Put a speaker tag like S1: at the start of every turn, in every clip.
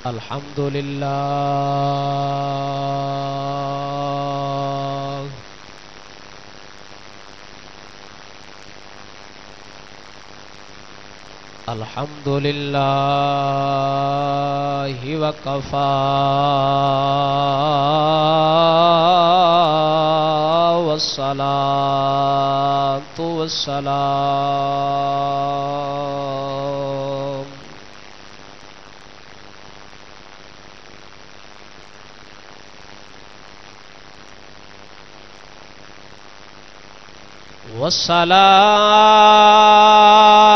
S1: الحمد لله الحمد لله وكفى والصلاة والسلام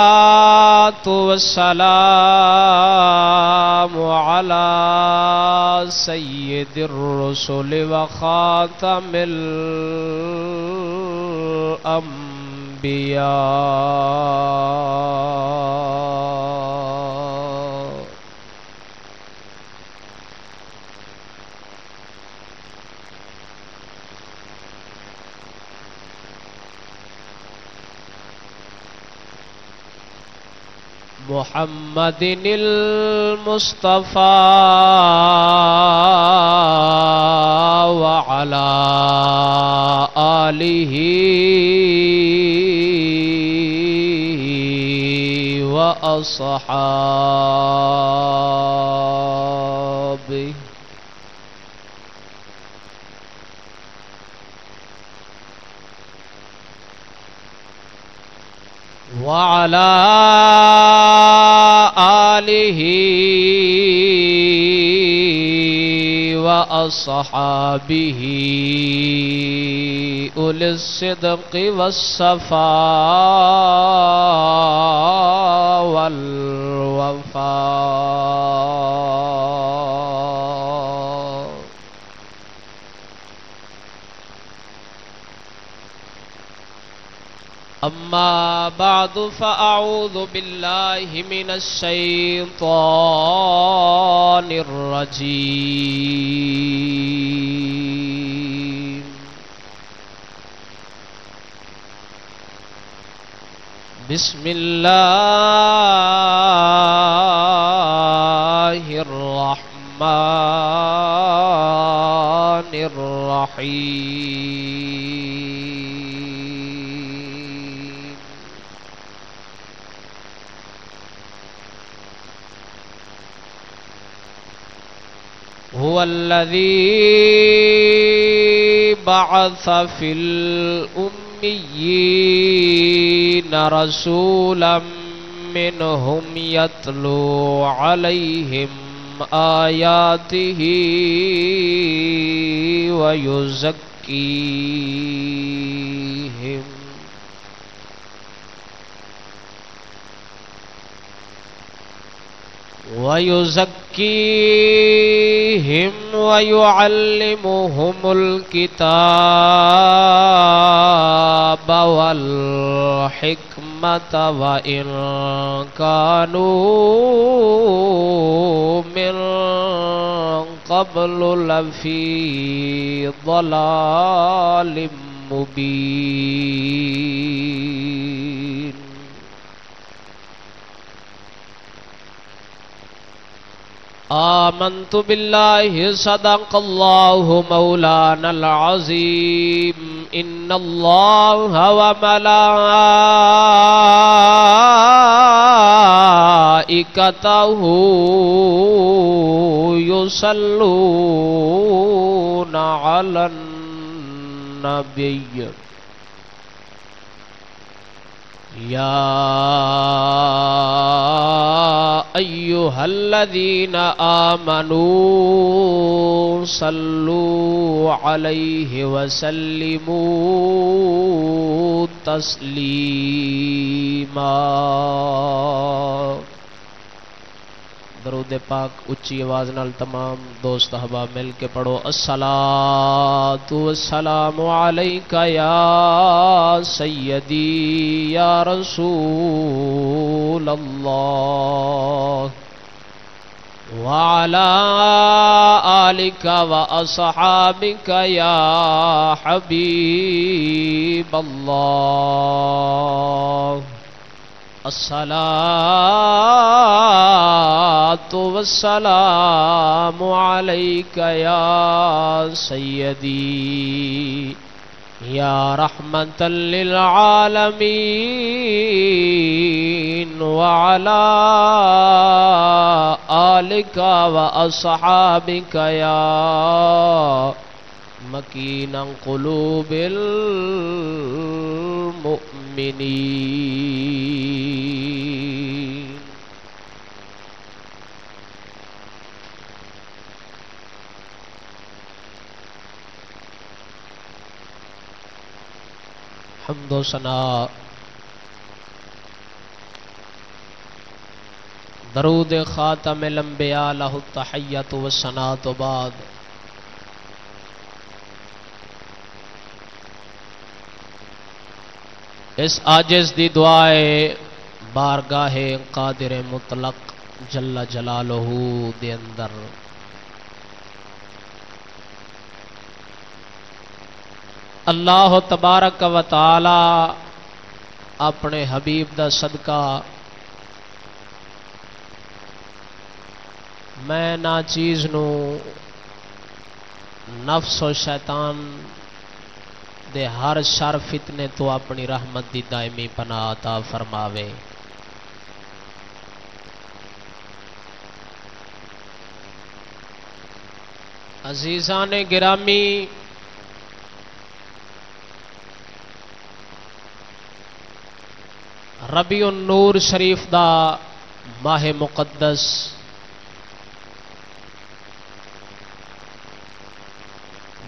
S1: والصلاة والسلام على سيد الرسل وخاتم الأنبياء محمد المصطفى وعلى آله وأصحابه وعلى آله وأصحابه أولي الصدق والصفاء والوفاء أما بعد فأعوذ بالله من الشيطان الرجيم بسم الله الرحمن الرحيم هو الذي بعث في الأميين رسولا منهم يتلو عليهم آياته ويزكيهم ويعلمهم الكتاب والحكمة وإن كانوا من قبل لفي ضلال مبين آمنت بالله صدق الله مولانا العظيم إن الله وملائكته يصلون على النبي يا أيها الذين آمنوا صلوا عليه وسلموا تسلیما. درود پاک اچھی آواز نال تمام دوست احباب مل کے پڑھو. الصلاۃ والسلام علیک یا سیدی یا رسول اللہ وعلی آلک واصحابک یا حبیب اللہ. الصلاۃ والسلام عليك يا سيدي يا رحمة للعالمين وعلى آلك وأصحابك يا مكين قلوب المؤمنين. حمد و ثنا درود خاتم الانبیاء لہ التحیۃ والثناء بعد. اس عاجز دی دعائے بارگاہ قادر مطلق جل جلالہ دے اندر اللہ تبارک و تعالی اپنے حبیب دا صدقہ میں ناچیز نو نفس و شیطان دے ہر شر فتنے تو اپنی رحمت دی دائمی پناہ عطا فرماوے. عزیزان گرامی، ربیع النور شریف دا ماہ مقدس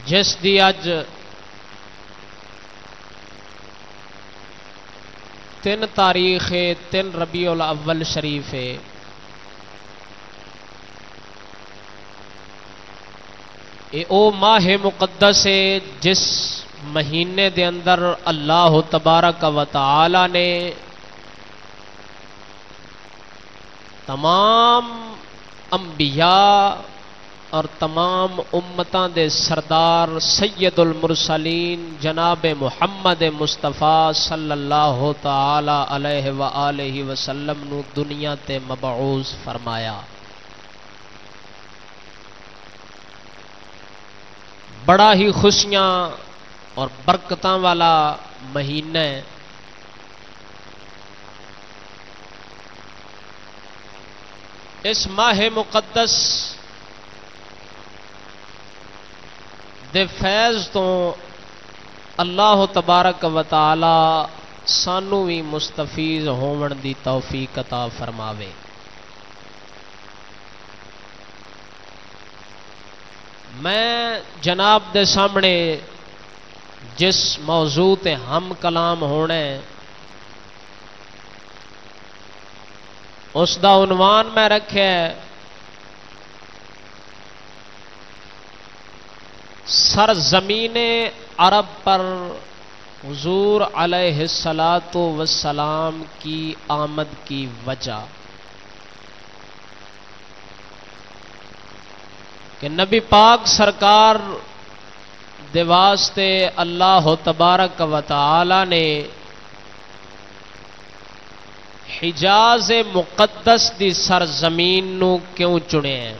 S1: جس دی اج 3 تاریخ 3 ربیع الاول شریف ہے. اے او ماہ مقدس ہے جس مہینے دے اندر اللہ تبارک و تعالی نے تمام انبیاء اور تمام امتاں دے سردار سید المرسلین جناب محمد مصطفیٰ صلی اللہ تعالی علیہ وآلہ وسلم نو دنیا تے مبعوث فرمایا. بڑا ہی خوشیاں اور برکتاں والا مہینہ ہے. اس ماہ مقدس دے فیض تو اللہ تبارک و تعالی سانو بھی مستفیض ہون دی توفیق عطا فرماوے. میں جناب دے سامنے جس موضوع تے ہم کلام ہونے اس دا عنوان میں رکھے سرزمین عرب پر حضور علیہ الصلاۃ والسلام کی آمد کی وجہ کہ نبی پاک سرکار دے واسطے اللہ تبارک و تعالی نے حجاز مقدس دی سرزمین نو کیوں چنے ہیں.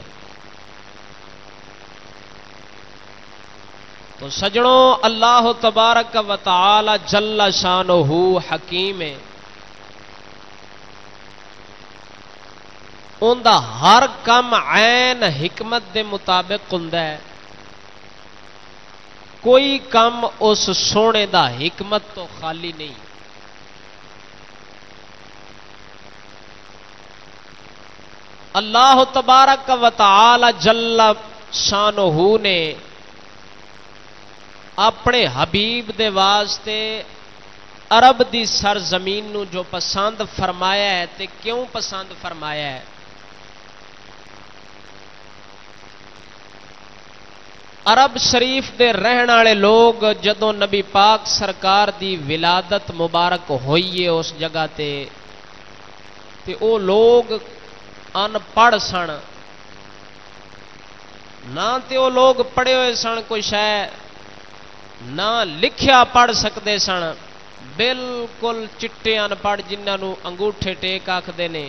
S1: تو سجنوں، اللہ تبارک و تعالی جل شانہ حکیم ہے. ان دا ہر کم عین حکمت دے مطابق ہوندا ہے. کوئی کم اس سونے دا حکمت تو خالی نہیں. اللہ تبارک و تعالی جل شانہ نے اپنے حبیب دے واسطے عرب دی سرزمین نو جو پسند فرمایا ہے تے کیوں پسند فرمایا ہے؟ عرب شریف دے رہن والے لوگ جدوں نبی پاک سرکار دی ولادت مبارک ہوئی ہے اس جگہ تے او لوگ ان پڑھ سن نہ تے او لوگ پڑھے ہوئے سن کوئی شے نہ لکھیا پڑھ سکتے سن. بالکل چٹے ان پڑھ جنہاں نو انگوٹھے ٹیک آکھدے نے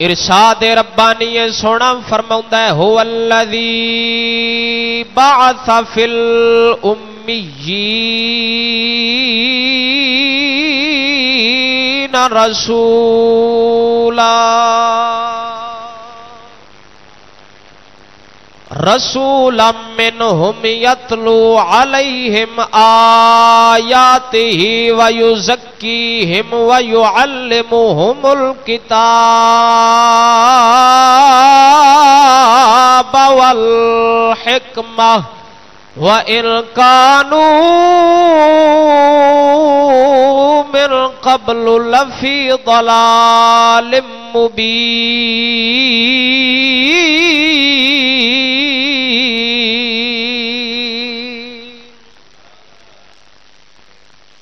S1: ارشاد ربانی سونا فرماؤندا ہے هو الذی بعث فی الامیین رسولا رسولا منہم یتلو علیہم آیاتہ ویزکیہم ویعلمہم الکتاب والحکمہ وَإِن كَانُوا مِن قَبْلُ لَفِي ضَلَالٍ مُبِينٍ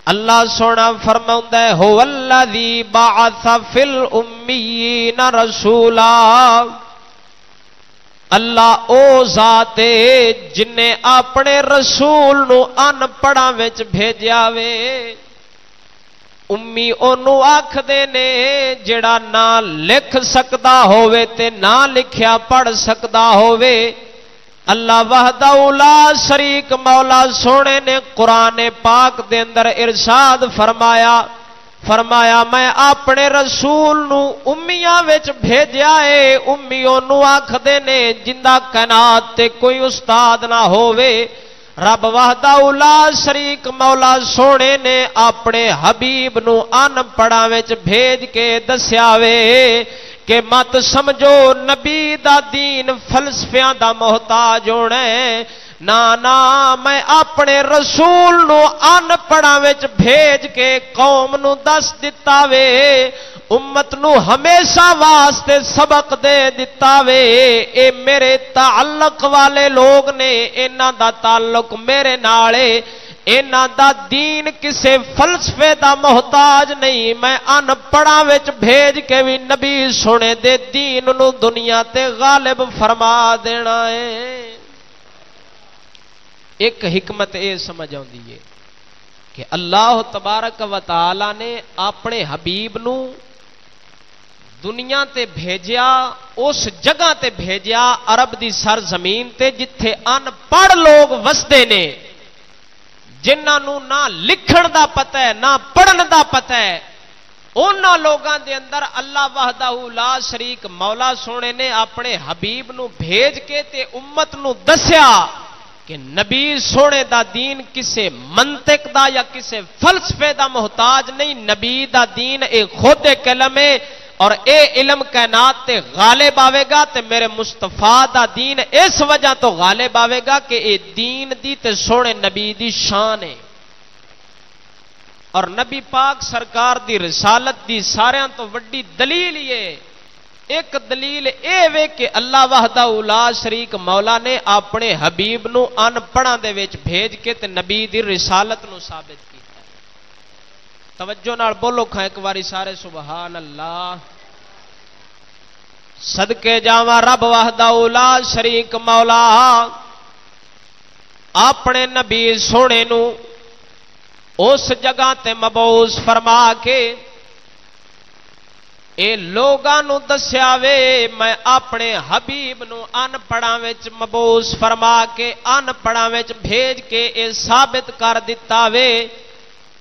S1: اللہ سونا فرماؤندا ہے هُوَ الَّذِي بَعَثَ فِي الْأُمِّيِّينَ رَسُولًا اللہ او ذات جن نے اپنے رسول نو ان پڑھاں وچ بھیجیا وے امی اونوں آکھدے نے جڑا نہ لکھ سکدا ہووے تے نہ لکھیا پڑھ سکدا ہووے اللہ وحدہ لا شریک مولا سونے نے قرآن پاک دے اندر ارشاد فرمایا میں اپنے رسول نو امیاں وچ بھیجیا ہے امی اونوں آکھدے نے جندا کائنات تے کوئی استاد نہ ہووے رب وحدہ لا شریک مولا سونے نے اپنے حبیب نو ان پڑھاں وچ بھیج کے دسیا وے کہ مت سمجھو نبی دا دین فلسفیاں دا محتاج ہونا ہے نا میں اپنے رسول نو ان پڑھاں وچ بھیج کے قوم نو دس دتا وے امت نو ہمیشہ واسطے سبق دے دتا وے اے میرے تعلق والے لوگ نے انہاں دا تعلق میرے نالے انہاں دا دین کسے فلسفے دا محتاج نہیں میں ان پڑھاں وچ بھیج کے بھی نبی سونے دے دین نو دنیا تے غالب فرما دینا ہے ایک حکمت اے سمجھ آندی ہے کہ اللہ تبارک و تعالی نے اپنے حبیب نو دنیا تے بھیجیا اس جگہ تے بھیجیا عرب دی سرزمین تے جتھے ان پڑھ لوگ وسدے نے جنہاں نو نہ لکھن دا پتہ ہے نہ پڑھن دا پتہ ہے انہاں لوگاں دے اندر اللہ وحدہ لا شریک مولا سونے نے اپنے حبیب نو بھیج کے تے امت نو دسیا کہ نبی سونے دا دین کسے منطق دا یا کسے فلسفے دا محتاج نہیں نبی دا دین اے خود کلم ہے اور اے علم کائنات تے غالب آوے گا تے میرے مصطفیٰ دا دین اس وجہ تو غالب آوے گا کہ اے دین دی تے سونے نبی دی شان ہے اور نبی پاک سرکار دی رسالت دی ساریاں تو وڈی دلیل یہ ایک دلیل اے وے کہ اللہ وحدہ لا شریک مولا نے اپنے حبیب نو ان پڑھاں دے وچ بھیج کے تے نبی دی رسالت نو ثابت کیتا توجہ نال بولو کھا ایک واری سارے سبحان اللہ صدقے جاواں رب وحدہ لا شریک مولا اپنے نبی سونے نو اس جگہ تے مبعوث فرما کے اے لوگاں نو دسیا وے میں اپنے حبیب نو ان پڑھاں وچ مبعوث فرما کے ان پڑھاں وچ بھیج کے اے ثابت کر دتا وے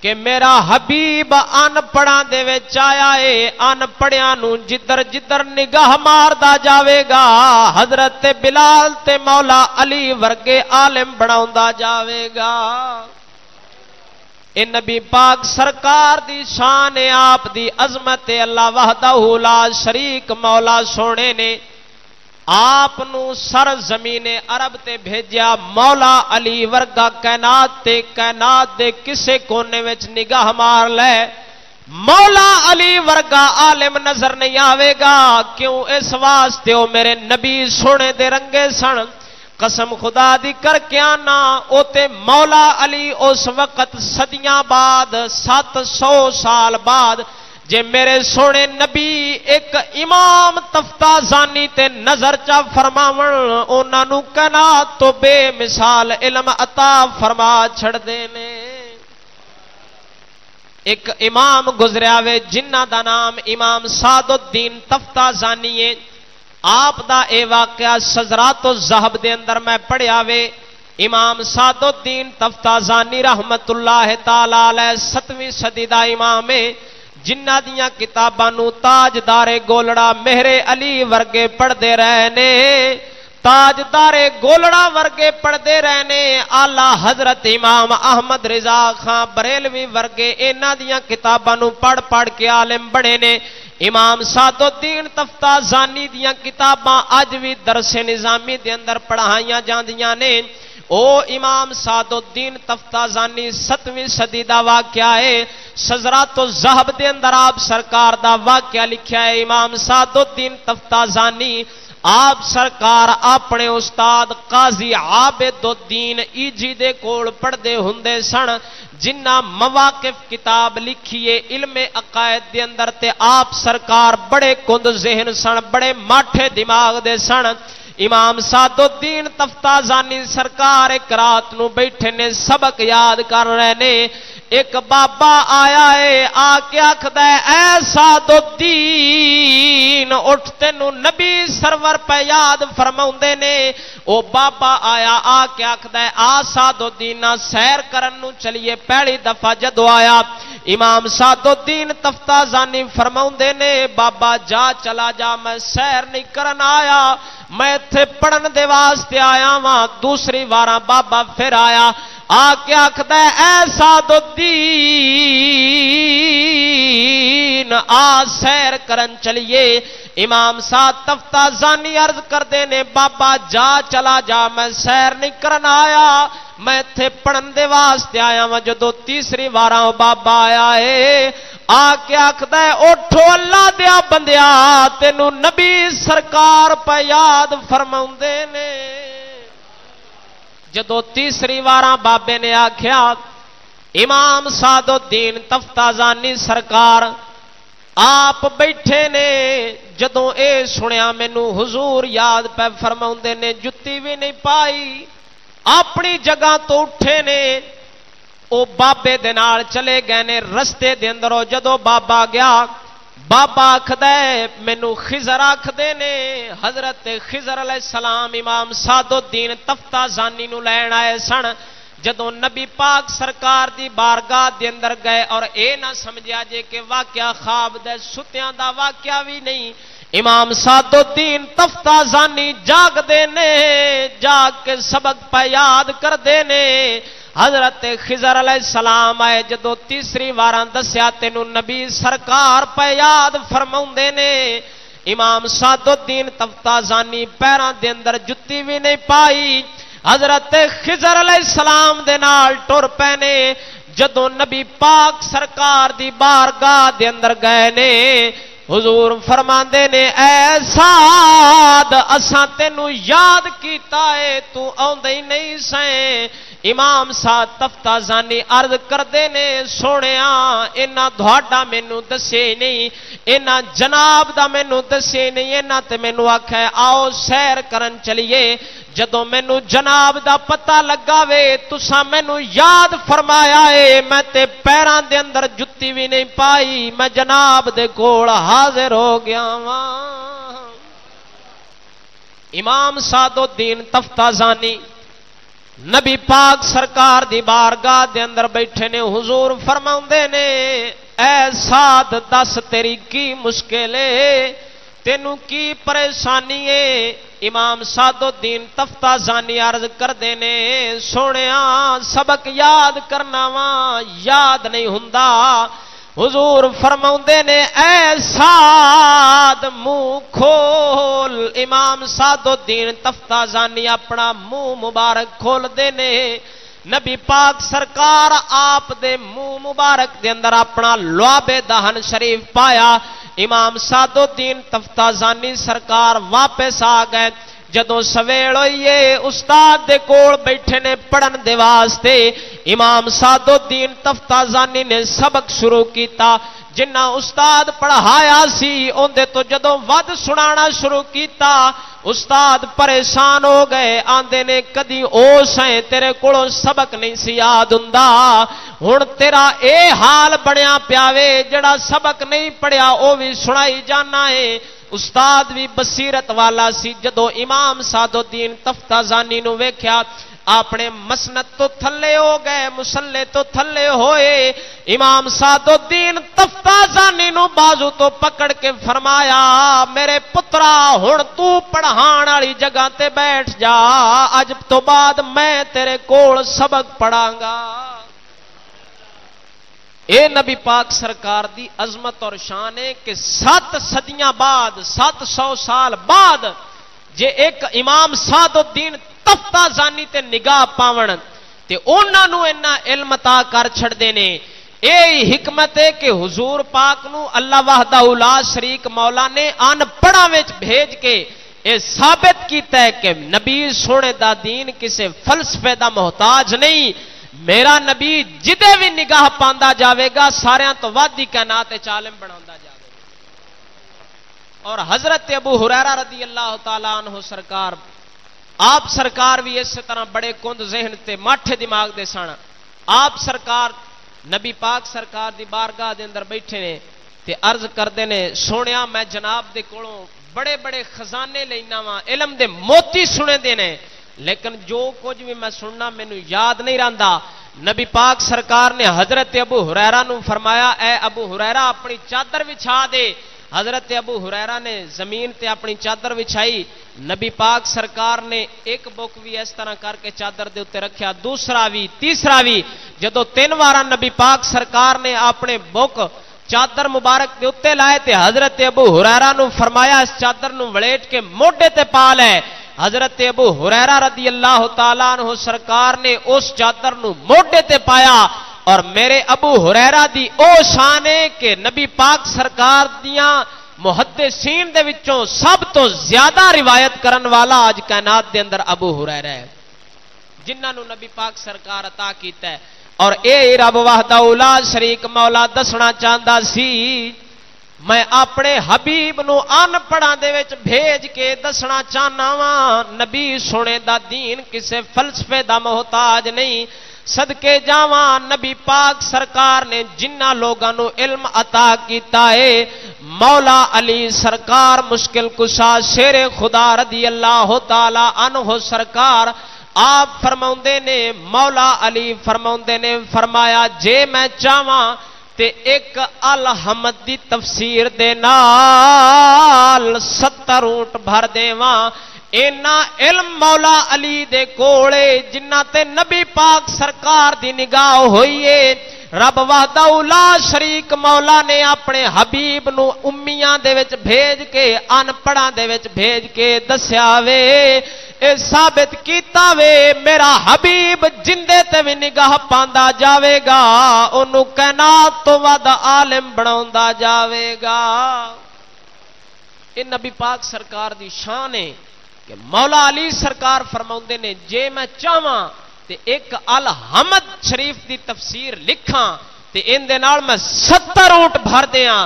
S1: کہ میرا حبیب ان پڑھاں دے وچ آیا ہے ان پڑھیاں نو جدر جدر نگاہ ماردا جاوے گا حضرت بلال تے مولا علی ورگے عالم بناوندا جاوے گا اے نبی پاک سرکار دی شان ہے آپ دی عظمت اللہ وحدہ لا شریک مولا سونے نے آپ نو سر زمین عرب تے بھیجیا مولا علی ورگا کائنات دے کسے کونے وچ نگاہ مار لے مولا علی ورگا عالم نظر نہیں آوے گا کیوں اس واسطے او میرے نبی سونے دے رنگے سن قسم خدا دی کر کے آنا او تے مولا علی اس وقت صدیاں بعد 700 سال بعد جے میرے سونے نبی ایک امام تفتازانی تے نظر چا فرماون انہاں نو کائنات تو بے مثال علم عطا فرما چھڑ دینے ایک امام گزریا وے جنہ دا نام امام سعد الدین تفتازانی ہے. آپ دا اے واقعہ سزرات الذہب دے اندر میں پڑھیا وے. امام سعد الدین تفتازانی رحمت اللہ تعالی علیہ 7ویں صدی دا امام ہے جنہ دیاں کتاباں نو تاجدار گولڑا مہر علی ورگے پڑھدے رہے نے. تاجدار گولڑا ورگے پڑھدے رہنے. آلہ حضرت امام احمد رضا خان بریلوی ورگے انہاں دیاں کتاباں نو پڑھ پڑھ کے عالم بڑے نے. امام سعد الدین تفتازانی دیاں کتاباں اج بھی درس نظامی دے اندر پڑھائیاں جاندیاں نے. او امام سعد الدین تفتازانی 7ویں صدی دا واقعہ ہے. سزرات الذہب دے اندر آپ سرکار دا واقعہ لکھیا ہے. امام سعد الدین تفتازانی آپ سرکار اپنے استاد قاضی عابد الدین ایجی دے کول پڑھدے ہوندے سن جنہ مواقف کتاب لکھیے علم عقائد دے اندر تے آپ سرکار بڑے کند ذہن سن بڑے ماٹھے دماغ دے سن. امام سعد الدین تفتازانی سرکار ایک رات نو بیٹھے نے سبق یاد کر رہے نے. ایک بابا آیا ہے آ کے آکھدا ہے اے سعد الدین اٹھ تینوں نبی سرور پہ یاد فرماوندے نے. او بابا آیا آ کے آکھدا ہے آ سعد الدین سیر کرن نو چلیے. پہلی دفعہ جدو آیا امام سعد الدین تفتازانی فرماوندے نے بابا جا چلا جا میں سیر نہیں کرن آیا میں ایتھے پڑھن دے واسطے آیا واں. دوسری واراں بابا پھر آیا آ کے آکھدا ہے اے سعد الدین آ سیر کرن چلیے. امام سعد تفتازانی عرض کردے نے بابا جا چلا جا میں سیر نہیں کرن آیا میں تھے پڑھن دے واسطے آیا ہوں. جدو تیسری واراں بابا آیا ہے آ کے آکھدا ہے اٹھو اللہ دیا بندیا تینوں نبی سرکار پہ یاد فرماوندے نے. جدو تیسری واراں بابے نے آکھیا امام سعد الدین تفتازانی سرکار آپ بیٹھے نے. جدو اے سنیا مینو حضور یاد پہ فرماوندے نے جتی بھی نہیں پائی اپنی جگہ تو اٹھے نے. او بابے دے نال چلے گئے نے. رستے دے اندروں جدو بابا گیا بابا آکھدا ہے مینو خضر آکھدے نے. حضرت خضر علیہ السلام امام سعد الدین تفتازانی نو لین آئے سن. جدو نبی پاک سرکار دی بارگاہ دے اندر گئے اور اے نہ سمجھیا جے کہ واقعہ خواب دے ستیاں دا واقعہ بھی نہیں. امام سعد الدین تفتازانی جاگ دے نے جاگ کے سبق پہ یاد کر دے نے. حضرت خضر علیہ السلام آئے جدو تیسری واراں دسیا تینوں نبی سرکار پہ یاد فرماوندے نے. امام سعد الدین تفتازانی پیراں دے اندر جتی بھی نہیں پائی. حضرت خضر علیہ السلام دے نال ٹر پے نے. جدو نبی پاک سرکار دی بارگاہ دے اندر گئے نے حضور فرماندے نے اے سعد اساں تینوں یاد کیتا ہے تو آوندے ہی نہیں سیں. امام سعد تفتازانی عرض کردے نے سونیا انہاں تہاڈا مینوں دسے نہیں انہاں جناب دا مینوں دسے نہیں انہاں تے مینوں آکھے آؤ سیر کرن چلیے. جدوں مینوں جناب دا پتہ لگا وے تساں مینوں یاد فرمایا ہے میں تے پیراں دے اندر جتی بھی نہیں پائی میں جناب دے کول حاضر ہو گیا واں. امام سعد الدین تفتازانی نبی پاک سرکار دی بارگاہ دے اندر بیٹھے نے. حضور فرماوندے نے اے سعد دس تیری کی مشکل ہے تینوں کی پریشانی ہے. امام سعد الدین تفتازانی عرض کردے نے سونیا سبق یاد کرنا وا یاد نہیں ہوندا. حضور فرماوندے نے اے سعد منہ کھول. امام سعد الدین تفتازانی اپنا منہ مبارک کھول دے نے. نبی پاک سرکار آپ دے منہ مبارک دے اندر اپنا لعاب دہن شریف پایا. امام سعد الدین تفتازانی سرکار واپس آ گئے. جدوں سویل ہوئیے استاد دے کول بیٹھے نے پڑھن دے واسطے امام سعد الدین تفتازانی نے سبق شروع کیتا جنہ استاد پڑھایا سی اندے تو جدوں ود سنانا شروع کیتا استاد پریشان ہو گئے آندے نے کدی اوس ہیں تیرے کولوں سبق نہیں سی یاد ہوندا ہن تیرا اے حال بنیا پیاوے جڑا سبق نہیں پڑھیا او بھی سنائی جانا ہے استاد بھی بصیرت والا سی جدو امام سعد الدین تفتازانی نو ویکھیا اپنے مسند تو تھلے ہو گئے مصلے تو تھلے ہوئے امام سعد الدین تفتازانی نو بازو تو پکڑ کے فرمایا میرے پترا ہن تو پڑھان والی جگہ تے بیٹھ جا اج تو بعد میں تیرے کول سبق پڑھاں گا اے نبی پاک سرکار دی عظمت اور شان ہے کہ 7 صدیاں بعد 700 سال بعد جے ایک امام سعد الدین تفتازانی تے نگاہ پاون تے انہاں نو اتنا علم عطا کر چھڑدے نے اے حکمت ہے کہ حضور پاک نو اللہ وحدہ لا شریک مولا نے ان پڑھاں وچ بھیج کے اے ثابت کیتا ہے کہ نبی سونے دا دین کسے فلسفے دا محتاج نہیں میرا نبی جدے بھی نگاہ پاندا جاوے گا ساریاں تو ود ہی کائنات عالم بناوندا جاوے گا اور حضرت ابو ہریرہ رضی اللہ تعالی عنہ سرکار آپ سرکار بھی اس طرح بڑے کند ذہن تے ماٹھے دماغ دے سن آپ سرکار نبی پاک سرکار دی بارگاہ دے اندر بیٹھے نے تے عرض کردے نے سونیا میں جناب دے کولوں بڑے بڑے خزانے لینا وا علم دے موتی سنے دے نے لیکن جو کچھ بھی میں سننا مینوں یاد نہیں رہندا نبی پاک سرکار نے حضرت ابو ہریرہ نو فرمایا اے ابو ہریرہ اپنی چادر بچھا دے حضرت ابو ہریرہ نے زمین تے اپنی چادر بچھائی نبی پاک سرکار نے ایک بک بھی اس طرح کر کے چادر دے اوتے رکھیا دوسرا بھی تیسرا بھی جدوں 3 وار نبی پاک سرکار نے اپنے بک چادر مبارک دے اوتے لائے تے حضرت ابو ہریرہ نو فرمایا اس چادر نو ولیٹ کے موڈے تے پا لے حضرت ابو ہریرہ رضی اللہ تعالیٰ عنہ سرکار نے اس چادر نو موڈے تے پایا اور میرے ابو ہریرہ دی او شان ہے کہ نبی پاک سرکار دیاں محدثین دے وچوں سب تو زیادہ روایت کرن والا آج کائنات دے اندر ابو ہریرہ ہے جنہاں نو نبی پاک سرکار عطا کیتا ہے اور اے رب وحدہ لا شریک مولا دسنا چاہندا سی میں اپنے حبیب نو ان پڑھاں دے وچ بھیج کے دسنا چاہنا وا نبی سونے دا دین کسے فلسفے دا محتاج نہیں صدقے جاواں نبی پاک سرکار نے جنہ لوگاں نو علم عطا کیتا ہے مولا علی سرکار مشکل کشا شیر خدا رضی اللہ تعالی عنہ سرکار آپ فرماؤندے نے مولا علی فرماؤندے نے فرمایا جے میں چاہواں تے ایک الحمد دی تفسیر دے نال 70 اونٹ بھر دیواں اینا علم مولا علی دے کولے جنہ تے نبی پاک سرکار دی نگاہ ہوئیے رب وحدہ لا شریک مولا نے اپنے حبیب نو امیاں دے وچ بھیج کے ان پڑھاں دے وچ بھیج کے دسیا وے اے ثابت کیتا وے میرا حبیب جندے تے بھی نگاہ پاندا جاوے گا اونوں کائنات تو ود عالم بناوندا جاوے گا اے نبی پاک سرکار دی شان ہے کہ مولا علی سرکار فرماؤندے نے جے میں چاہواں تے ایک الحمد شریف دی تفسیر لکھاں تے ان دے نال میں 70 اونٹ بھر دیاں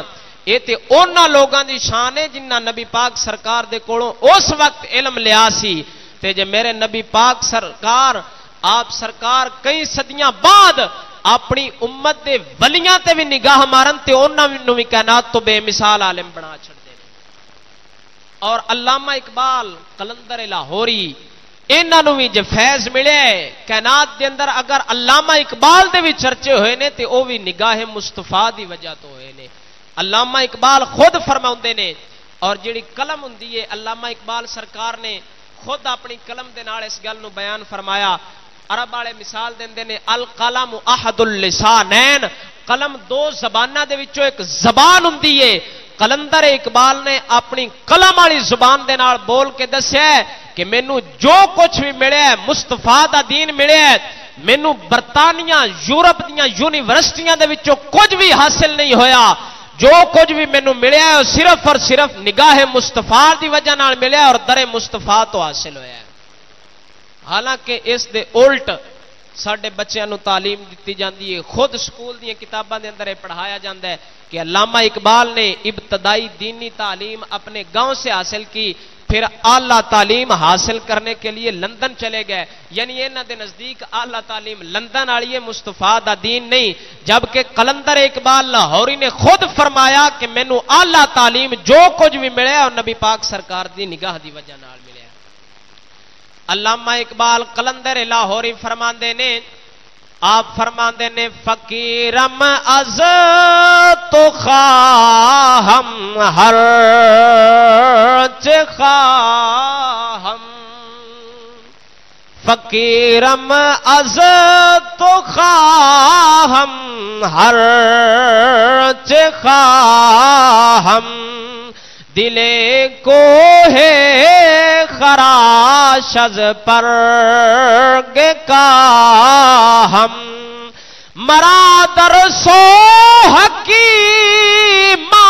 S1: اے تے انہاں لوگاں دی شان ہے جنہاں نبی پاک سرکار دے کولوں اس وقت علم لیا سی تے جے میرے نبی پاک سرکار آپ سرکار کئی صدیاں بعد اپنی امت دے ولیاں تے بھی نگاہ مارن تے انہاں نوں وی کائنات تو بے مثال عالم بنا چھڑ دے اور علامہ اقبال قلندر لاہوری انہاں نوں وی جو فیض ملے کائنات دے اندر اگر علامہ اقبال دے بھی چرچے ہوئے نے تے او بھی نگاہ مصطفیٰ دی وجہ تو ہوئے نے علامہ اقبال خود فرماؤندے نے اور جڑی قلم ہوندی ہے علامہ اقبال سرکار نے خود اپنی قلم دے نال اس گل نو بیان فرمایا عرب والے مثال دیندے نے القلم احد اللسانین قلم 2 زباناں دے وچوں ایک زبان ہوندی ہے قلندر اقبال نے اپنی قلم والی زبان دے نال بول کے دسیا ہے کہ مینوں جو کچھ بھی ملیا ہے مصطفیٰ دا دین ملیا ہے مینوں برطانیہ یورپ دیاں یونیورسٹیاں دے وچوں کچھ بھی حاصل نہیں ہویا جو کچھ بھی مینوں ملیا ہے صرف اور صرف نگاہ مصطفیٰ دی وجہ نال ملیا اور در مصطفیٰ تو حاصل ہویا ہے۔ حالانکہ اس دے الٹ ساڈے بچیاں نو تعلیم دیتی جاندی ہے، خود سکول دی کتاباں دے اندر پڑھایا جاندا ہے کہ علامہ اقبال نے ابتدائی دینی تعلیم اپنے گاؤں سے حاصل کی، پھر اعلیٰ تعلیم حاصل کرنے کے لیے لندن چلے گئے، یعنی انہاں دے نزدیک اعلیٰ تعلیم لندن والی مصطفیٰ دا دین نہیں، جبکہ قلندر اقبال لاہوری نے خود فرمایا کہ مینوں اعلیٰ تعلیم جو کچھ بھی ملیا اور نبی پاک سرکار دی نگاہ دی وجہ نال ملیا۔ علامہ اقبال قلندر لاہوری فرماندے نے، آپ فرماندے نے فقیرم از تو خواہم ہر خواہم، فقیرم از تو خواہم ہر خواہم، دلے کو ہے خراش از پر کا ہم، مرا در سو حکیمہ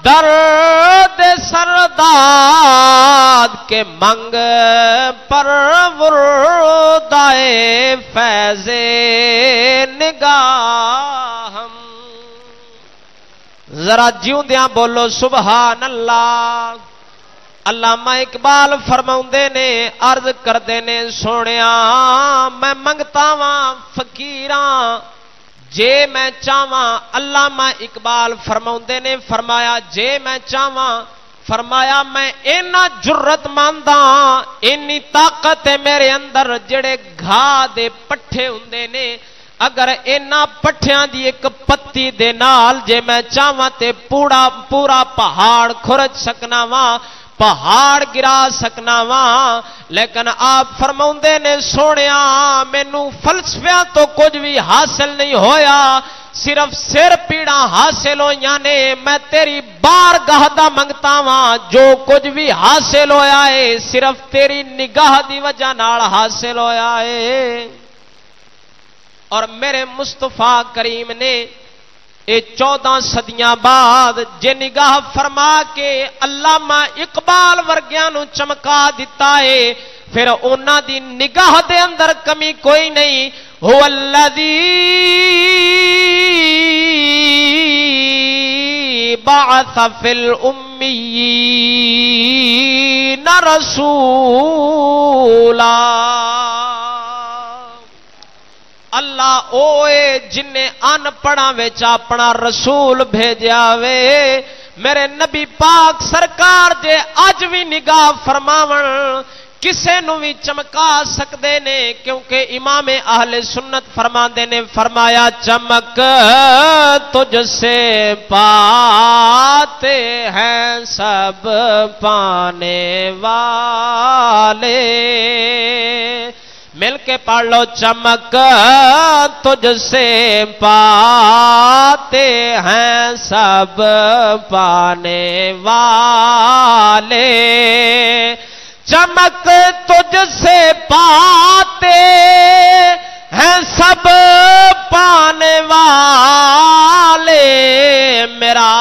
S1: درد سرداد کے منگ پر وردائے فیض نگاہم۔ ذرا جیوندیاں بولو سبحان اللہ۔ علامہ اقبال فرماؤندے نے، عرض کردے نے سونیا میں منگتا واں فقیراں جے میں چاہواں۔ علامہ اقبال فرماؤندے نے فرمایا جے میں چاہواں، فرمایا میں اینا جرت مانداں، اینی طاقت ہے میرے اندر، جڑے گھا دے پٹھے ہوندے نے اگر اینا پٹھیاں دی ایک پتی دے نال جے میں چاہواں تے پورا پہاڑ کھرچ سکنا واں، پہاڑ گرا سکنا واں، لیکن آپ فرماؤندے نے سونیا مینوں فلسفیاں تو کچھ بھی حاصل نہیں ہویا، صرف سر پیڑاں حاصل ہویاں نے، میں تیری بارگاہ دا منگتا واں، جو کچھ بھی حاصل ہویا ہے صرف تیری نگاہ دی وجہ نال حاصل ہویا ہے۔ اور میرے مصطفیٰ کریم نے اے 14 صدیاں بعد جے نگاہ فرما کے علامہ اقبال ورگیاں نو چمکا دیتا ہے، پھر انہاں دی نگاہ دے اندر کمی کوئی نہیں۔ هو الذی بعث فی الامیین رسولا، اللہ اوے جن ان پڑھاں وچ اپنا رسول بھیجیا وے۔ میرے نبی پاک سرکار جے اج بھی نگاہ فرماون کسے نو بھی چمکا سکدے نے، کیونکہ امام اہل سنت فرماندے نے فرمایا چمک تجھ سے پاتے ہیں سب پانے والے، مل کے پڑھ لو چمک تجھ سے پاتے ہیں سب پانے والے، چمک تجھ سے پاتے ہیں سب پانے والے، میرا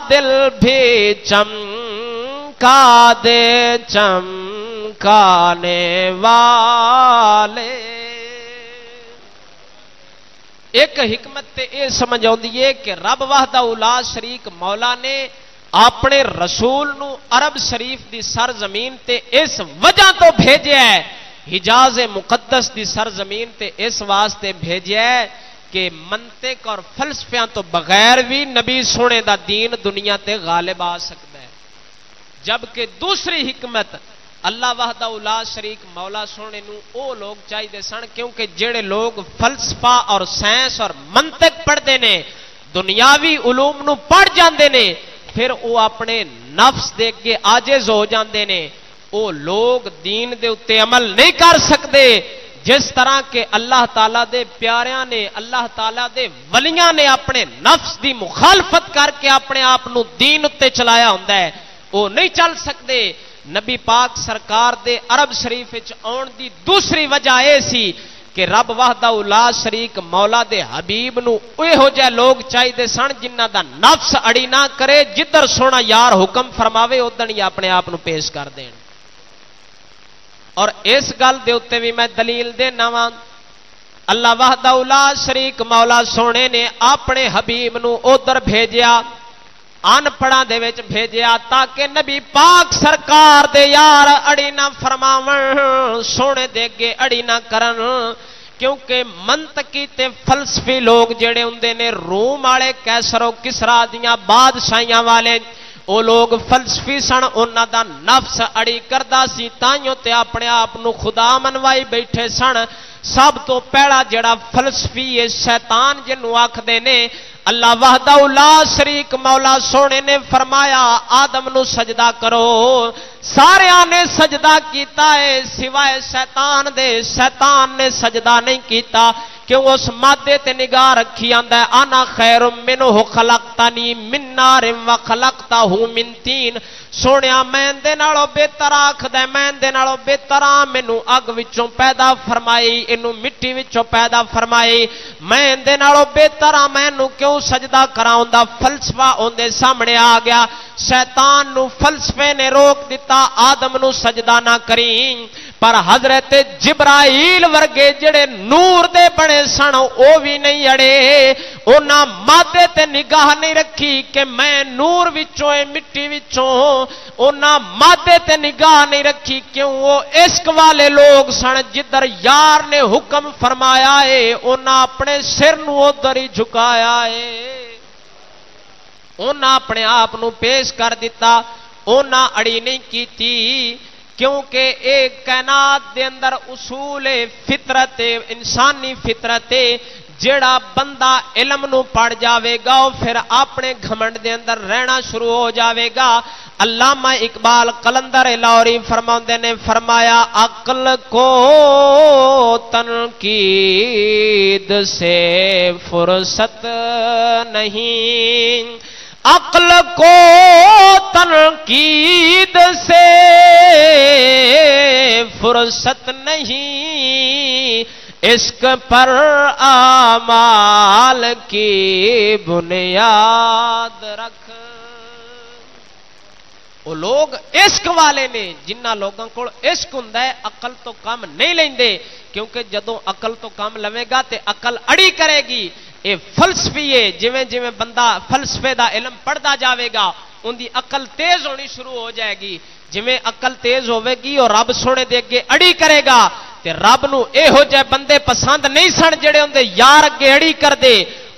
S1: دل بھی چمکا دے چمکانے والے۔ ایک حکمت تے اے سمجھ آؤندی ہے کہ رب وحدہ لا شریک مولا نے اپنے رسول نو عرب شریف دی سرزمین تے اس وجہ تو بھیجیا ہے، حجاز مقدس دی سرزمین تے اس واسطے بھیجیا ہے کہ منطق اور فلسفیاں تو بغیر بھی نبی سونے دا دین دنیا تے غالب آ سکتا ہے۔ جبکہ دوسری حکمت اللہ وحدہ لا شریک مولا سونے نو او لوگ چاہیے سن، کیونکہ جڑے لوگ فلسفہ اور سائنس اور منطق پڑھتے نے، دنیاوی علوم نو پڑھ جاندے نے، پھر وہ اپنے نفس دے کے عاجز ہو جاندے نے، وہ لوگ دین دے اتے عمل نہیں کر سکتے۔ جس طرح کہ اللہ تعالیٰ دے پیاریاں نے، اللہ تعالیٰ دے ولیاں نے اپنے نفس دی مخالفت کر کے اپنے آپ نو دین اتے چلایا ہوندا ہے، وہ نہیں چل سکتے۔ نبی پاک سرکار دے عرب شریف وچ آن دی دوسری وجہ اے سی کہ رب وحدہ لا شریک مولا دے حبیب نو ایہو جے لوگ چاہیے سن جنہ دا نفس اڑی نہ کرے، جدھر سونا یار حکم فرماوے ادھر ہی اپنے آپ نو پیش کر دین۔ اور اس گل دے اوتے بھی میں دلیل دینا وا، اللہ وحدہ لا شریک مولا سونے نے اپنے حبیب نو ادھر بھیجیا، ان پڑھاں دے وچ بھیجیا تاکہ نبی پاک سرکار دے یار اڑی نہ فرماون، سونے دے اگے اڑی نہ کرن، کیونکہ منطقی تے فلسفی لوگ جڑے ہوندے نے روم والے، کیسر و کسرا دیاں بادشاہیاں والے، او لوگ فلسفی سن، انہاں دا نفس اڑی کردا سی، تائیوں تے اپنے آپ نو خدا منوائی بیٹھے سن۔ سب تو پہلا جڑا فلسفی ہے شیطان جنوں آکھدے نے، اللہ وحدہ لا شریک مولا سونے نے فرمایا آدم نو سجدہ کرو، سارے نے سجدہ کیتا ہے سوائے شیطان دے، شیطان نے سجدہ نہیں کیتا، کیوں اس مادے تے نگاہ رکھی آندا ہے انا خیر منہ خلقتنی من نار و خلقتہ من طین، سونیا میں دے نالوں بہتر آکھدا میں دے نالوں بہتر مینوں اگ وچوں پیدا فرمائی، اینوں مٹی وچوں پیدا فرمائی، میں دے نالوں بہتر مینوں کیوں سجدہ کراوندا؟ فلسفہ اون دے سامنے آ گیا، شیطان نو فلسفے نے روک دیتا آدم نو سجدہ نہ کریں، پر حضرت جبرائیل ورگے جڑے نور دے بنے سن او بھی نہیں اڑے، انہاں مادے تے نگاہ نہیں رکھی کہ میں نور وچوں مٹی وچوں، انہاں مادے تے نگاہ نہیں رکھی، کیوں وہ عشق والے لوگ سن، جدھر یار نے حکم فرمایا ہے انہاں اپنے سر نو ادھر ہی جھکایا ہے، انہاں اپنے آپ نو پیش کر دیتا، انہاں اڑی نہیں کیتی، کیونکہ ایک کائنات دے اندر اصول فطرت انسانی فطرت جڑا بندہ علم نو پڑھ جاوے گا پھر اپنے گھمنڈ دے اندر رہنا شروع ہو جاوے گا۔ علامہ اقبال قلندر لاہوری فرماندے نے فرمایا عقل کو تنقید سے فرصت نہیں، عقل کو تنقید سے فرصت نہیں، عشق پر اعمال کی بنیاد رکھ۔ وہ لوگ عشق والے نے، جنہ لوگوں کو عشق ہوندا ہے عقل تو کم نہیں لیندے، کیونکہ جدوں عقل تو کم لوے گا تے عقل اڑی کرے گی۔ اے فلسفی ہے، جویں جویں بندہ فلسفے دا علم پڑھدا جاوے گا ان دی عقل تیز ہونی شروع ہو جائے گی، جویں عقل تیز ہوے گی اور رب سونے دے اگے اڑی کرے گا تے رب نو ایہو جے بندے پسند نہیں سن جڑے ہوندے یار اگے اڑی کر دے،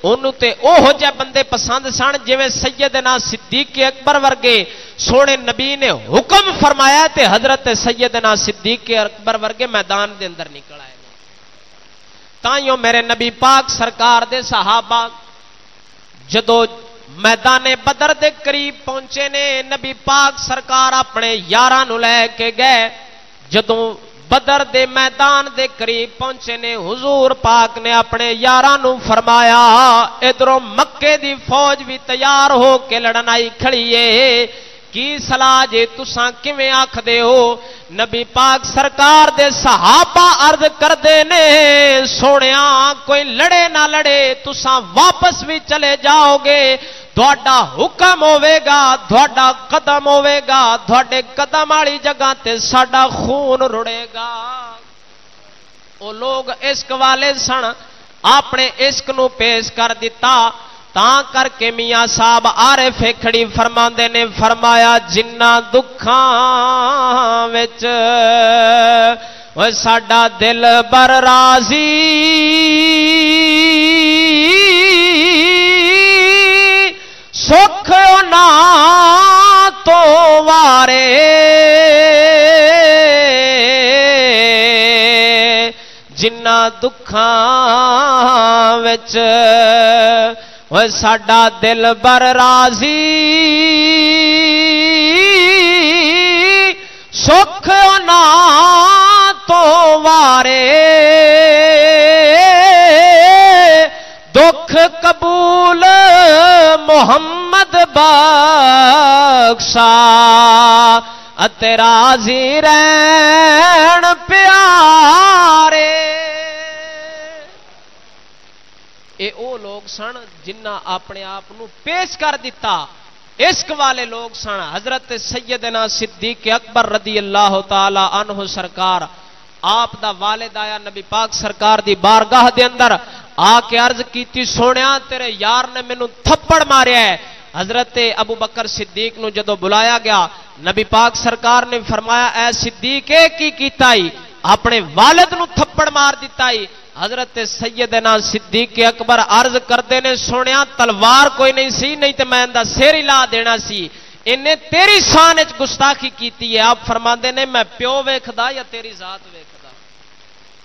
S1: انہوں تے اوہو جے بندے پسند سن جویں سیدنا صدیق اکبر ورگے سونے نبی نے حکم فرمایا تے حضرت سیدنا صدیق اکبر ورگے میدان دے اندر نکل آئے۔ تائیوں میرے نبی پاک سرکار دے صحابہ جدو میدان بدر دے قریب پہنچے نے، نبی پاک سرکار اپنے یاراں نو لے کے گئے، جدوں بدر دے میدان دے قریب پہنچے نے حضور پاک نے اپنے یاراں نو فرمایا ادھروں مکے دی فوج بھی تیار ہو کے لڑن آئی کھڑی ہے، کی صلاح جے تساں کیویں آکھدے ہو؟ نبی پاک سرکار دے صحابہ عرض کردے نے سونیا کوئی لڑے نہ لڑے تساں واپس بھی چلے جاؤ گے، تھوڑا حکم ہوے گا، تھوڑا قدم ہوے گا، تھوڑے قدم والی جگہ تے ساڈا خون رڑے گا۔ او لوگ عشق والے سن، اپنے عشق نو پیش کر دیتا، تاں کر کے میاں صاحب عارف کھڑی فرماندے نے فرمایا جنہ دکھاں وچ او ساڈا دل بر راضی، سکھ نہ تو وارے، جنہ دکھاں وچ وہ ساڈا دل بر راضی، سکھ نہ تو وارے، دکھ قبول محمد بخشا، اتے راضی رہن پیارے۔ سن جنہ اپنے آپ نو پیش کر دیتا عشق والے لوگ سن. حضرت سیدنا صدیق اکبر رضی اللہ تعالی عنہ سرکار آپ دا والد آیا نبی پاک سرکار دی بارگاہ دے اندر آ کے عرض کیتی سونیا تیرے یار نے مینوں تھپڑ ماریا ہے. حضرت ابو بکر صدیق نو جدو بلایا گیا نبی پاک سرکار نے فرمایا اے صدیق کی کیتا ہی اپنے والد نو تھپڑ مار دیتا ہی. حضرت سیدنا صدیق اکبر عرض کردے نے سونیا تلوار کوئی نہیں سی نہیں تے میں اندا سر ہی لا دینا سی انہیں تیری شان وچ گستاخی کیتی ہے. آپ فرماندے نے میں پیو ویکھدا یا تیری ذات ویکھدا.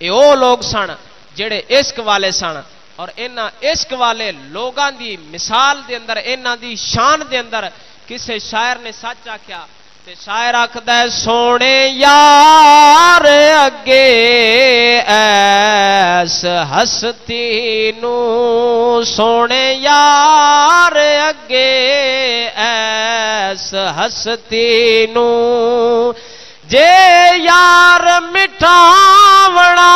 S1: اے او لوگ سن جڑے عشق والے سن اور انہاں عشق والے لوگاں دی مثال دے اندر انہاں دی شان دے اندر کسے شاعر نے سچ آکھیا تے شاعر آکھدا ہے سونے یار اگے ایس ہستی نو سونے یار اگے ایس ہستی نو جے یار مٹاونا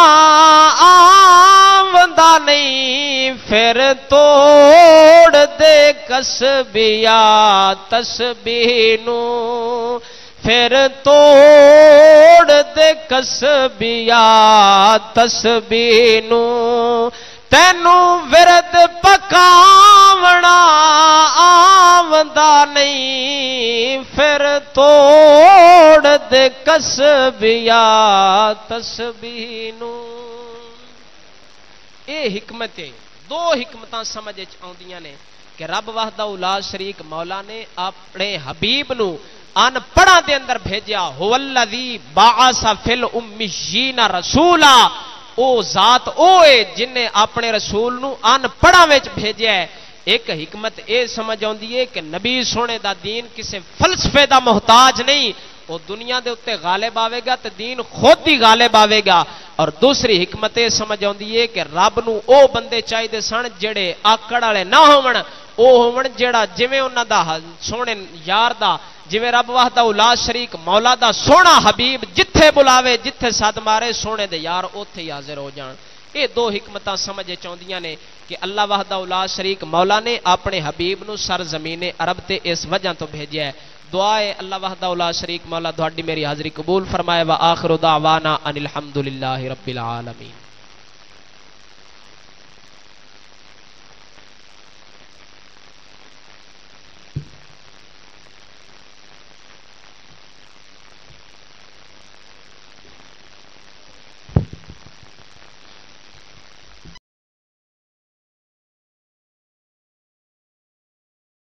S1: آوندا نہیں پھر توڑ دے کسبیا تسبیح نو پھر توڑ دے کسبیا تسبیح نو تینوں ورد پکاونا آوندا نہیں پھر توڑ دے کسبیا تسبیح نو. اے حکمت ہے. دو حکمتاں سمجھ آؤندیاں نے کہ رب وحدہ لا شریک مولا نے اپنے حبیب نو ان پڑھاں دے اندر بھیجیا هو الذی بعث فی الامیین رسولا. او ذات او ہے جن نے اپنے رسول نو ان پڑھاں وچ بھیجیا ہے. ایک حکمت اے سمجھ آندی ہے کہ نبی سونے دا دین کسے فلسفے دا محتاج نہیں وہ دنیا دے اتے غالب آوے گا تے دین خود ہی غالب آوے گا. اور دوسری حکمت یہ سمجھ آندی ہے کہ رب نو او بندے چاہیے سن جڑے آکڑ والے نہ ہون او ہون جڑا جویں انہاں دا سونے یار دا جویں رب وحدہ لا شریک مولا دا سونا حبیب جتھے بلاوے جتھے صد مارے سونے دے یار اوتھے ہی حاضر ہو جان. یہ دو حکمتاں سمجھ چاہندیاں نے کہ اللہ وحدہ لا شریک مولا نے اپنے حبیب نو سر زمین عرب تے اس وجہ تو بھیجیا ہے. دعائے اللہ وحدہ لا شریک مولا تہاڈی میری حاضری قبول فرمائے. وآخر دعوانا ان الحمدللہ رب العالمین.